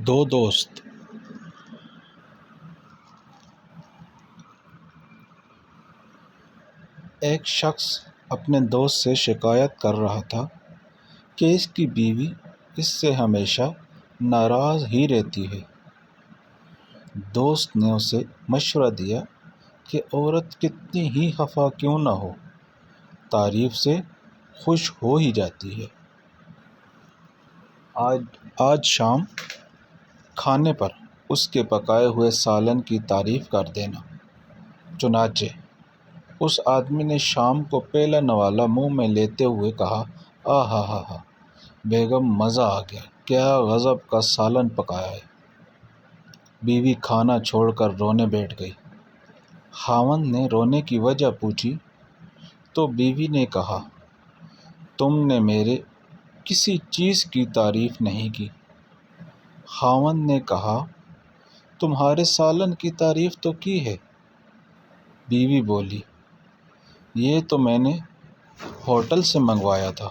دو دوست۔ ایک شخص اپنے دوست سے شکایت کر رہا تھا کہ اس کی بیوی اس سے ہمیشہ ناراض ہی رہتی ہے۔ دوست نے اسے مشورہ دیا کہ عورت کتنی ہی خفا کیوں نہ ہو، تعریف سے خوش ہو ہی جاتی ہے۔ آج شام کھانے پر اس کے پکائے ہوئے سالن کی تعریف کر دینا۔ چنانچہ اس آدمی نے شام کو پہلا نوالا منہ میں لیتے ہوئے کہا، آہا ہا ہا بیگم، مزہ آ گیا، کیا غضب کا سالن پکایا ہے۔ بیوی کھانا چھوڑ کر رونے بیٹھ گئی۔ خاوند نے رونے کی وجہ پوچھی تو بیوی نے کہا، تم نے میرے کسی چیز کی تعریف نہیں کی۔ خاوند نے کہا، تمہارے سالن کی تعریف تو کی ہے۔ بیوی بولی، یہ تو میں نے ہوٹل سے منگوایا تھا۔